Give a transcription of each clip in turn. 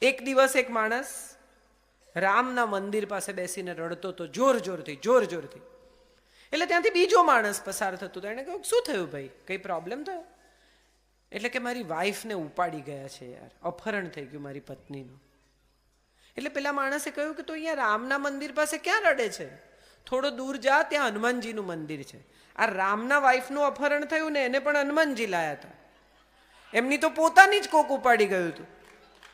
એક દિવસ એક માણસ રામના મંદિર પાસે બેસીને રડતો હતો, જોર જોરથી. એટલે ત્યાંથી બીજો માણસ પસાર થતો હતો. એણે કહ્યું, શું થયું ભાઈ, કઈ પ્રોબ્લેમ થયો? એટલે કે મારી વાઈફને ઉપાડી ગયા છે યાર, અપહરણ થઈ ગયું મારી પત્નીનું. એટલે પેલા માણસે કહ્યું કે તો અહીંયા રામના મંદિર પાસે ક્યાં રડે છે? થોડો દૂર જા, ત્યાં હનુમાનજીનું મંદિર છે. આ રામના વાઈફનું અપહરણ થયું ને એને પણ હનુમાનજી લાયા હતા. એમની તો પોતાની જ કોક ઉપાડી ગયું હતું.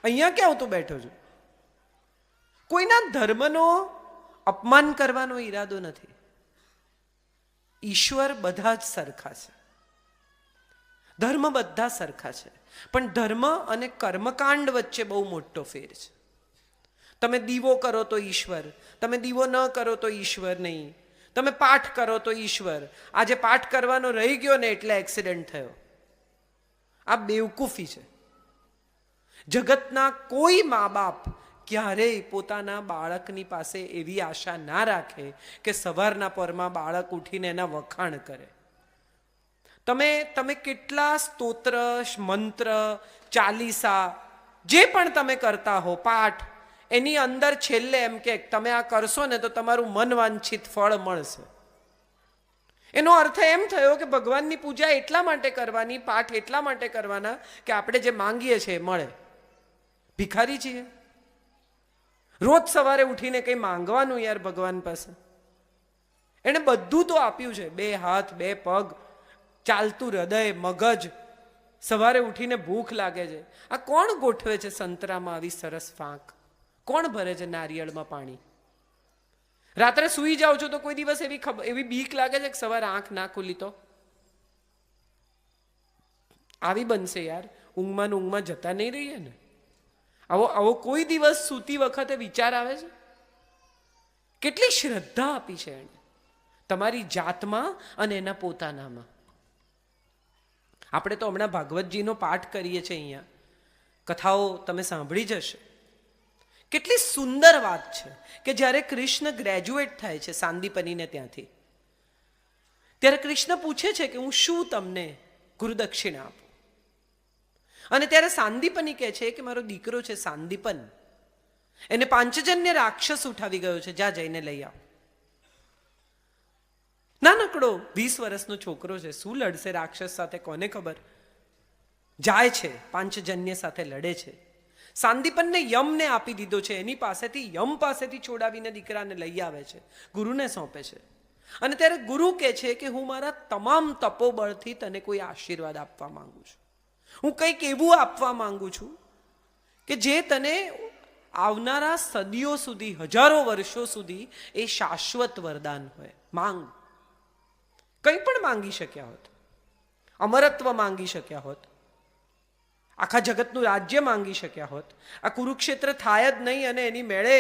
અહીંયા ક્યાં તું બેઠો છું? કોઈના ધર્મનો અપમાન કરવાનો ઈરાદો નથી. ઈશ્વર બધા જ સરખા છે, ધર્મ બધા સરખા છે, પણ ધર્મ અને કર્મકાંડ વચ્ચે બહુ મોટો ફેર છે. તમે દીવો કરો તો ઈશ્વર, તમે દીવો ન કરો તો ઈશ્વર નહીં. તમે પાઠ કરો તો ઈશ્વર. આજે પાઠ કરવાનો રહી ગયો ને એટલે એક્સિડન્ટ થયો. આ બેવકૂફી છે. જગતના કોઈ મા બાપ ક્યારેય પોતાના બાળકની પાસે એવી આશા ના રાખે કે સવારના પરમાં બાળક ઉઠીને એના વખાણ કરે. તમે કેટલા સ્તોત્ર, મંત્ર, ચાલીસા જે પણ તમે કરતા હો, પાઠ, એની અંદર છેલ્લે એમ કે તમે આ કરશો ને તો તમારું મન વાંછિત ફળ મળશે. એનો અર્થ એમ થયો કે ભગવાનની પૂજા એટલા માટે કરવાની, પાઠ એટલા માટે કરવાના કે આપણે જે માંગીએ છીએ એ મળે. ભિખારી છીએ? રોજ સવારે ઉઠીને કંઈ માંગવાનું યાર ભગવાન પાસે. એણે બધું તો આપ્યું છે, 2 હાથ 2 પગ, ચાલતું હૃદય, મગજ. સવારે ઉઠીને ભૂખ લાગે છે, આ કોણ ગોઠવે છે સંતરામાં આવી સરસ ફાંક? કોણ ભરે છે નારિયેળમાં પાણી? રાત્રે સૂઈ જાઓ છો તો કોઈ દિવસ એવી બીક લાગે છે કે સવારે આંખ ના ખુલી તો આવી બનશે યાર? ઊંઘમાં જતા નહીં રહીએ ને? આવો કોઈ દિવસ સૂતી વખતે વિચાર આવે છે? કેટલી શ્રદ્ધા આપી છે એણે તમારી જાતમાં અને એના પોતાનામાં. આપણે તો હમણાં ભાગવતજીનો પાઠ કરીએ છીએ, અહીંયા કથાઓ તમે સાંભળી જશે. કેટલી સુંદર વાત છે કે જ્યારે કૃષ્ણ ગ્રેજ્યુએટ થાય છે સાંદીપનીને ત્યાંથી, ત્યારે કૃષ્ણ પૂછે છે કે હું શું તમને ગુરુદક્ષિણા આપું? અને ત્યારે સાંદીપની કહે છે કે મારો દીકરો છે સાંદીપન, એને પાંચજન્ય રાક્ષસ ઉઠાવી ગયો છે, જા જઈને લઈ આવ. નાનકડો 20 વર્ષનો છોકરો છે, શું લડશે રાક્ષસ સાથે કોને ખબર? જાય છે, પાંચજન્ય સાથે લડે છે. સાંદીપનને યમને આપી દીધો છે, એની પાસેથી યમ પાસેથી છોડાવીને દીકરાને લઈ આવે છે, ગુરુને સોંપે છે. અને ત્યારે ગુરુ કહે છે કે હું મારા તમામ તપોબળથી તને કોઈ આશીર્વાદ આપવા માંગુ છું. હું કંઈક એવું આપવા માંગુ છું કે જે તને આવનારા સદીઓ સુધી, હજારો વર્ષો સુધી એ શાશ્વત વરદાન હોય. માંગ. કંઈ પણ માંગી શક્યા હોત, અમરત્વ માંગી શક્યા હોત, આખા જગતનું રાજ્ય માંગી શક્યા હોત, આ કુરુક્ષેત્ર થાય જ નહીં અને એની મેળે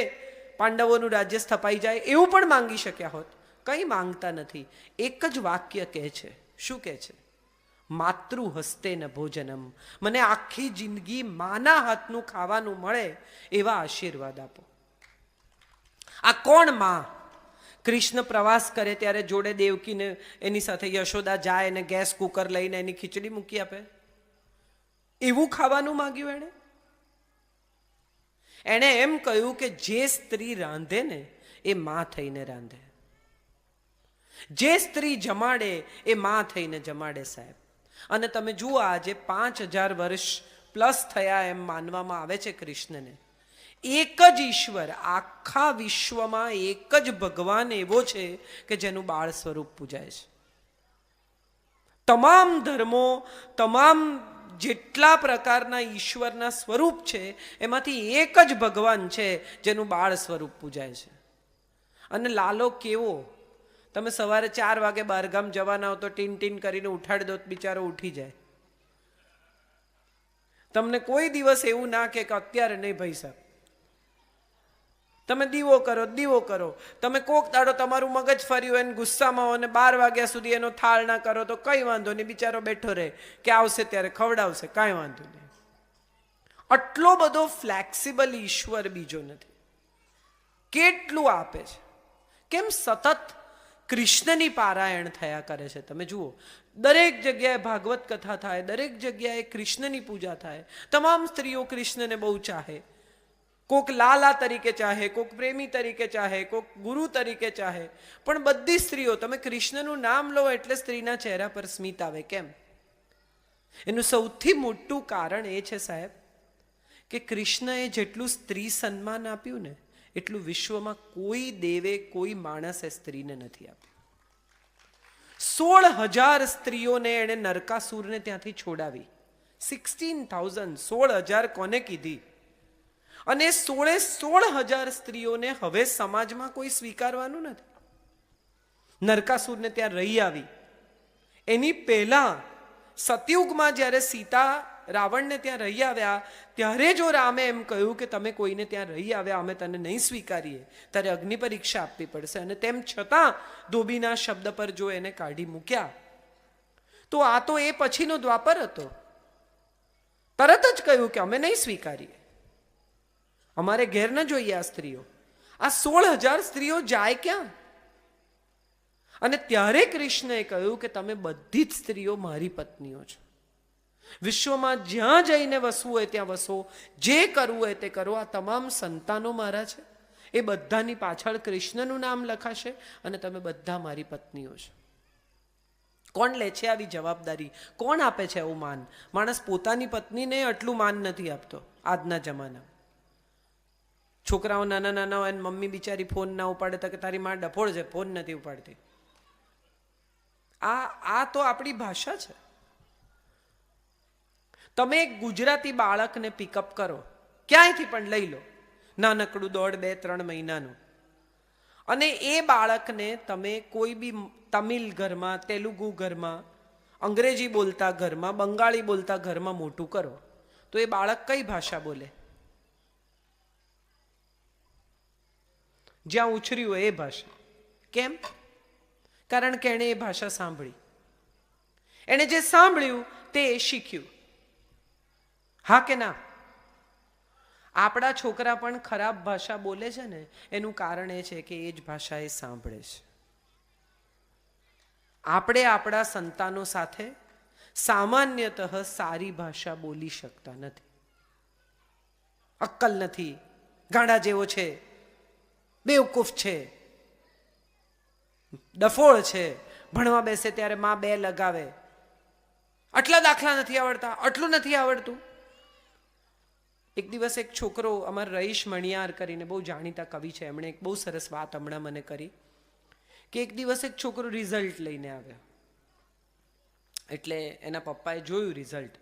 પાંડવોનું રાજ્ય સ્થપાઈ જાય એવું પણ માંગી શક્યા હોત. કંઈ માંગતા નથી. એક જ વાક્ય કહે છે. શું કહે છે? માતૃ હસ્તે ન ભોજનમ. મને આખી જિંદગી માના હાથનું ખાવાનું મળે એવા આશીર્વાદ આપો. આ કોણ માં? કૃષ્ણ પ્રવાસ કરે ત્યારે જોડે દેવકીને એની સાથે યશોદા જાય અને ગેસ કુકર લઈને એની ખીચડી મૂકી આપે. એવું ખાવાનું માંગ્યું એણે? એણે એમ કહ્યું કે જે સ્ત્રી રાંધે ને એ માં થઈને રાંધે, જે સ્ત્રી જમાડે એ માં થઈને જમાડે સાહેબ. અને તમે જુઓ આજે 5000 વર્ષ પ્લસ થયા એમ માનવામાં આવે છે કૃષ્ણને. એક જ ઈશ્વર આખા વિશ્વમાં, એક જ ભગવાન એવો છે કે જેનું બાળ સ્વરૂપ પૂજાય છે. તમામ ધર્મો, તમામ જેટલા પ્રકારના ઈશ્વરના સ્વરૂપ છે એમાંથી એક જ ભગવાન છે જેનું બાળ સ્વરૂપ પૂજાય છે. અને લાલો કેવો! તમે સવારે 4 વાગે બહારગામ જવાના હો તો ટીન ટીન કરીને ઉઠાડી દો, બિચારો ઉઠી જાય. તમને કોઈ દિવસ એવું ના કે અત્યારે નહીં ભાઈ સાહેબ, તમે દીવો કરો. તમે કોક દાડો તમારું મગજ ફર્યું એને ગુસ્સામાં હો અને 12 વાગ્યા સુધી એનો થાળ ના કરો તો કઈ વાંધો નહીં, બિચારો બેઠો રહે કે આવશે ત્યારે ખવડાવશે, કાંઈ વાંધો નહીં. આટલો બધો ફ્લેક્સિબલ ઈશ્વર બીજો નથી. કેટલું આપે છે! કેમ સતત કૃષ્ણની પારાયણ થયા કરે છે? તમે જુઓ, દરેક જગ્યાએ ભાગવત કથા થાય, દરેક જગ્યાએ કૃષ્ણની પૂજા થાય. તમામ સ્ત્રીઓ કૃષ્ણને બહુ ચાહે. કોક લાલા તરીકે ચાહે, કોક પ્રેમી તરીકે ચાહે, કોક ગુરુ તરીકે ચાહે, પણ બધી સ્ત્રીઓ, તમે કૃષ્ણનું નામ લો એટલે સ્ત્રીના ચહેરા પર સ્મિત આવે. કેમ? એનું સૌથી મોટું કારણ એ છે સાહેબ કે કૃષ્ણએ જેટલું સ્ત્રી સન્માન આપ્યું ને એટલું વિશ્વમાં કોઈ દેવે, કોઈ માણસે સ્ત્રીને નથી આપ્યું. 16,000 સ્ત્રીઓને એણે નરકાસુરને ત્યાંથી છોડાવી. 16,000, 16,000 કોને કીધી? અને 16,000 સ્ત્રીઓને હવે સમાજમાં કોઈ સ્વીકારવાનું નથી. નરકાસુરને ત્યાં રહી આવી. એની પહેલા સતયુગમાં જ્યારે સીતા રાવણને ત્યાં રહી આવ્યા ત્યારે જો રામે એમ કહ્યું કે તમે કોઈને ત્યાં રહી આવ્યા, અમે તને નહીં સ્વીકારીએ, ત્યારે અગ્નિ પરીક્ષા આપવી પડશે, અને તેમ છતાં ધોબીના શબ્દ પર જો એને કાઢી મૂક્યા, તો આ તો એ પછીનો દ્વાપર હતો. તરત જ કહ્યું કે અમે નહીં સ્વીકારીએ, અમારે ઘેર ન જોઈએ આ સ્ત્રીઓ. આ 16,000 સ્ત્રીઓ જાય ક્યાં? અને ત્યારે કૃષ્ણએ કહ્યું કે તમે બધી જ સ્ત્રીઓ મારી પત્નીઓ છો. વિશ્વમાં જ્યાં જઈને વસવું હોય ત્યાં વસો, જે કરવું હોય તે કરો. આ તમામ સંતાનો મારા છે, એ બધાની પાછળ કૃષ્ણનું નામ લખાશે અને તમે બધા મારી પત્નીઓ છો. કોણ લે છે આવી જવાબદારી? કોણ આપે છે આવું માન? માણસ પોતાની પત્નીને આટલું માન નથી આપતો આજના જમાનામાં. છોકરાઓ નાના નાના હોય, મમ્મી બિચારી ફોન ના ઉપાડે તો કે તારી માં ડફોળ છે, ફોન નથી ઉપાડતી. આ તો આપણી ભાષા છે. તમે એક ગુજરાતી બાળકને પિકઅપ કરો, ક્યાંયથી પણ લઈ લો, નાનકડું 1.5, 2, 3 મહિનાનું, અને એ બાળકને તમે કોઈ બી તમિલ ઘરમાં, તેલુગુ ઘરમાં, અંગ્રેજી બોલતા ઘરમાં, બંગાળી બોલતા ઘરમાં મોટું કરો, તો એ બાળક કઈ ભાષા બોલે? જ્યાં ઉછર્યું હોય એ ભાષા. કેમ? કારણ કે એણે એ ભાષા સાંભળી. એણે જે સાંભળ્યું તે શીખ્યું. હા કે ના? આપણા છોકરા પણ ખરાબ ભાષા બોલે છે ને, એનું કારણ એ છે કે એ જ ભાષા એ સાંભળે છે. આપણે આપણા સંતાનો સાથે સામાન્યતઃ સારી ભાષા બોલી શકતા નથી. અક્કલ નથી, ગાંડા જેવો છે, બેવકૂફ છે, ડફોળ છે, ભણવા બેસે ત્યારે માં 2 લગાવે, આટલા દાખલા નથી આવડતા, આટલું નથી આવડતું. એક દિવસ એક છોકરો, અમારા રઈશ મણિયાર કરીને બહુ જાણીતા કવિ છે, એમણે એક બહુ સરસ વાત હમણાં મને કરી કે એક દિવસ એક છોકરો રિઝલ્ટ લઈને આવ્યો. એટલે એના પપ્પાએ જોયું રિઝલ્ટ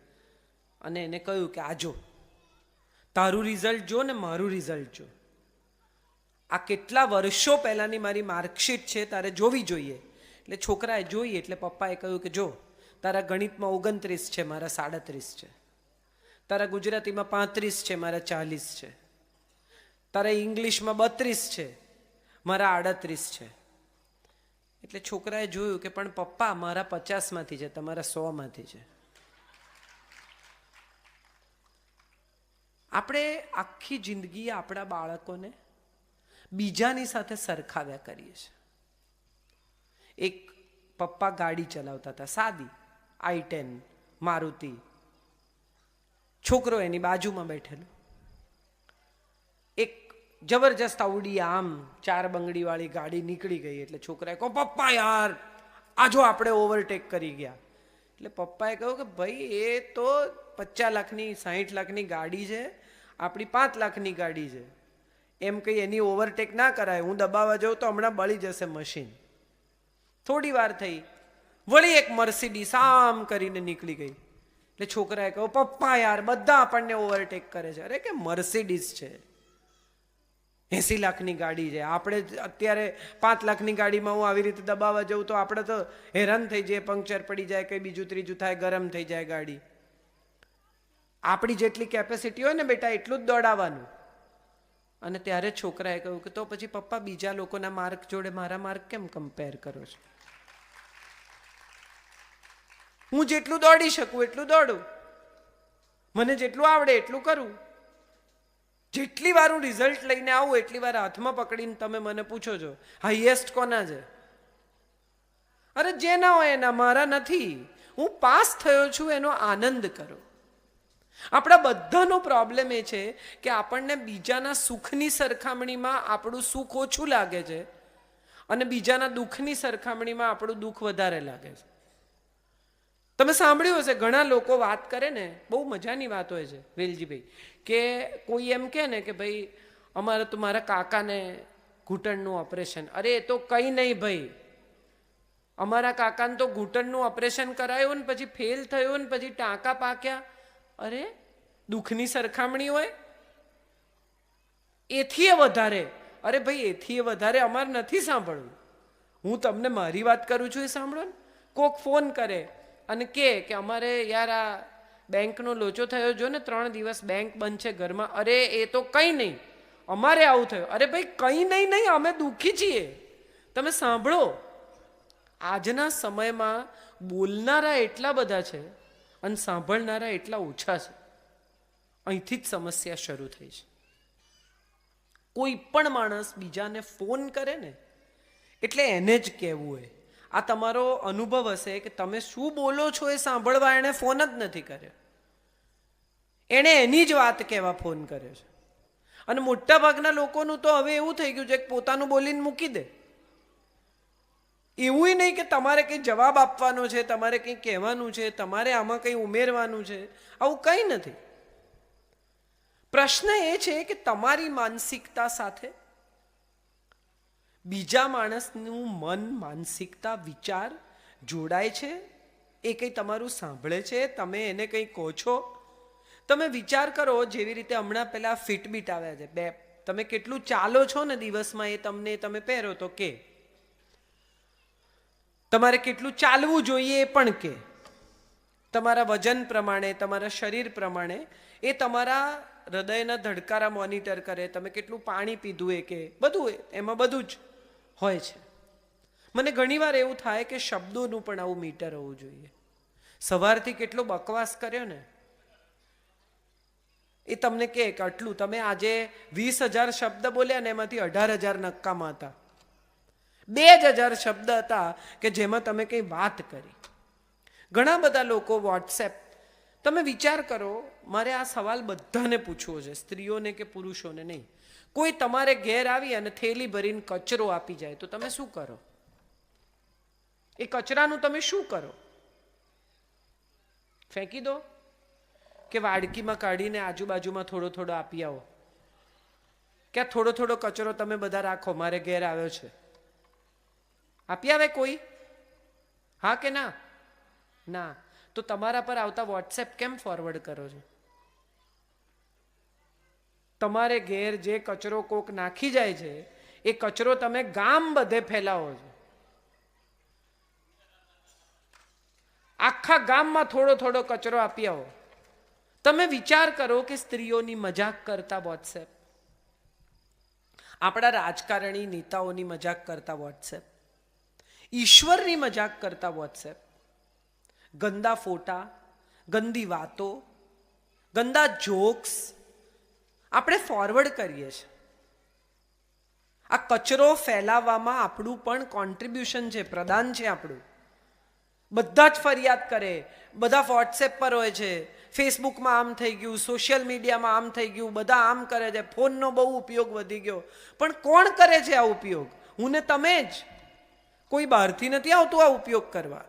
અને એને કહ્યું કે આ જો, તારું રિઝલ્ટ જો ને મારું રિઝલ્ટ જો, આ કેટલા વર્ષો પહેલાની મારી માર્કશીટ છે, તારે જોવી જોઈએ. એટલે છોકરાએ જોઈ એટલે પપ્પાએ કહ્યું કે જો, તારા ગણિતમાં 29 છે, મારા 37 છે, તારા ગુજરાતીમાં 35 છે, મારા 40 છે, તારા ઇંગ્લિશમાં 32 છે, મારા 38 છે. એટલે છોકરાએ જોયું કે પણ પપ્પા મારા 50માંથી છે, તમારા 100માંથી છે. આપણે આખી જિંદગી આપણા બાળકોને બીજાની સાથે સરખાવ્યા કરીએ છીએ. એક પપ્પા ગાડી ચલાવતા હતા, સાદી i10 મારુતિ, છોકરો એની બાજુમાં બેઠેલો, એક જબરજસ્ત આવડી આમ 4 બંગડી વાળી ગાડી નીકળી ગઈ એટલે છોકરાએ કહ્યું પપ્પા યાર આજો આપણે ઓવરટેક કરી ગયા. એટલે પપ્પાએ કહ્યું કે ભાઈ એ તો 50 લાખની 60 લાખની ગાડી છે, આપણી 5 લાખની ગાડી છે, એમ કહી એની ઓવરટેક ના કરાય, હું દબાવવા જાઉં તો હમણાં બળી જશે મશીન. થોડી વાર થઈ, વળી એક મર્સિડીઝ આમ કરીને નીકળી ગઈ. એટલે છોકરાએ કહ્યું પપ્પા યાર બધા આપણને ઓવરટેક કરે છે. અરે કે મર્સિડીઝ છે, 80 લાખની ગાડી છે, આપણે અત્યારે 5 લાખની ગાડીમાં હું આવી રીતે દબાવવા જાઉં તો આપણે તો હેરાન થઈ જાય, પંક્ચર પડી જાય, કંઈ બીજું ત્રીજું થાય, ગરમ થઈ જાય ગાડી. આપણી જેટલી કેપેસિટી હોય ને બેટા એટલું જ દોડાવવાનું. અને ત્યારે છોકરાએ કહ્યું કે તો પછી પપ્પા બીજા લોકોના માર્ક જોડે મારા માર્ક કેમ કમ્પેર કરો છો? હું જેટલું દોડી શકું એટલું દોડું, મને જેટલું આવડે એટલું કરું. જેટલી વાર હું રિઝલ્ટ લઈને આવું એટલી વાર હાથમાં પકડીને તમે મને પૂછો છો હાઈએસ્ટ કોના છે? અરે જે ના હોય એના, મારા નથી. હું પાસ થયો છું એનો આનંદ કરો. આપણા બધાનો પ્રોબ્લેમ એ છે કે આપણને બીજાના સુખની સરખામણીમાં આપણું સુખ ઓછું લાગે છે અને બીજાના દુઃખની સરખામણીમાં આપણું દુઃખ વધારે લાગે છે. તમે સાંભળ્યું હશે, ઘણા લોકો વાત કરે ને, બહુ મજાની વાત હોય છે વેલજીભાઈ, કે કોઈ એમ કહે ને કે ભાઈ અમારે તો મારા કાકાને ઘૂંટણનું ઓપરેશન. અરે એ તો કંઈ નહીં ભાઈ, અમારા કાકાને તો ઘૂંટણનું ઓપરેશન કરાયું ને પછી ફેલ થયું ને પછી ટાંકા પાક્યા. અરે દુઃખની સરખામણી હોય એથી વધારે. અરે ભાઈ એથી વધારે અમારે નથી સાંભળવું. હું તમને મારી વાત કરું છું એ સાંભળો ને. કોક ફોન કરે અને કે અમારે યાર આ બેંકનો લોચો થયો, જો ને 3 દિવસ બેંક બંધ છે ઘરમાં. અરે એ તો કંઈ નહીં, અમારે આવું થયું. અરે ભાઈ કંઈ નહીં, અમે દુઃખી છીએ. તમે સાંભળો, આજના સમયમાં બોલનારા એટલા બધા છે અને સાંભળનારા એટલા ઓછા છે. અહીંથી જ સમસ્યા શરૂ થઈ છે. કોઈ પણ માણસ બીજાને ફોન કરે ને એટલે એને જ કહેવું હોય. આ તમારો અનુભવ હશે કે તમે શું બોલો છો એ સાંભળવા એણે ફોન જ નથી કર્યો, એણે એની જ વાત કહેવા ફોન કર્યો છે. અને મોટા ભાગના લોકોનું તો હવે એવું થઈ ગયું છે કે પોતાનું બોલીને મૂકી દે. એવું નહીં કે તમારે કંઈ જવાબ આપવાનો છે, તમારે કંઈ કહેવાનું છે, તમારે આમાં કંઈ ઉમેરવાનું છે. આવું કંઈ નથી. પ્રશ્ન એ છે કે તમારી માનસિકતા સાથે બીજા માણસનું મન, માનસિકતા, વિચાર જોડાય છે? એ કંઈ તમારું સાંભળે છે? તમે એને કંઈ કહો છો? તમે વિચાર કરો, જેવી રીતે હમણાં પેલા ફિટબીટ આવ્યા છે, બે તમે કેટલું ચાલો છો ને દિવસમાં એ તમને તમે પહેરો તો કે તમારે કેટલું ચાલવું જોઈએ એ પણ કે તમારા વજન પ્રમાણે, તમારા શરીર પ્રમાણે એ તમારા હૃદયના ધડકારા મોનિટર કરે. તમે કેટલું પાણી પીધું એ કે બધું, એમાં બધું જ હોય છે. મને ઘણીવાર એવું થાય કે શબ્દોનું પણ આવું મીટર હોવું જોઈએ. સવારથી કેટલો બકવાસ કર્યો ને એ તમને કે આટલું. તમે આજે 20,000 શબ્દ બોલ્યા ને એમાંથી 18,000 નક્કામાં હતા. 2,000 શબ્દ હતા કે જેમાં તમે કંઈ વાત કરી. ઘણા બધા લોકો વોટ્સએપ, તમે વિચાર કરો, મારે આ સવાલ બધાને પૂછવો છે, સ્ત્રીઓને કે પુરુષોને નહીં. કોઈ તમારે ઘેર આવી અને થેલી ભરીને કચરો આપી જાય તો તમે શું કરો? એ કચરાનું તમે શું કરો? ફેંકી દો કે વાડકીમાં કાઢીને આજુબાજુમાં થોડો થોડો આપી આવો? કે થોડો થોડો કચરો તમે બધા રાખો, મારે ઘેર આવ્યો છે, આપી આવે કોઈ? હા કે ના? ના. તો તમારા પર આવતા વોટ્સએપ કેમ ફોરવર્ડ કરો છો? તમારે ઘેર જે કચરો કોક નાખી જાય છે એ કચરો તમે ગામ બધે ફેલાવો છો. આખા ગામમાં થોડો થોડો કચરો આપી આવો. તમે વિચાર કરો કે સ્ત્રીઓની મજાક કરતા વોટ્સએપ, આપણા રાજકારણી નેતાઓની મજાક કરતા વોટ્સએપ, ઈશ્વરની મજાક કરતા વોટ્સએપ, ગંદા ફોટા, ગંદી વાતો, ગંદા જોક્સ આપણે ફોરવર્ડ કરીએ છીએ. આ કચરો ફેલાવવામાં આપણું પણ કોન્ટ્રીબ્યુશન છે, પ્રદાન છે આપણું. બધા જ ફરિયાદ કરે, બધા વોટ્સએપ પર હોય છે, ફેસબુકમાં આમ થઈ ગયું, સોશિયલ મીડિયામાં આમ થઈ ગયું, બધા આમ કરે છે, ફોનનો બહુ ઉપયોગ વધી ગયો. પણ કોણ કરે છે આ ઉપયોગ? હું ને તમે જ. કોઈ બહારથી નથી આવતું આ ઉપયોગ કરવા.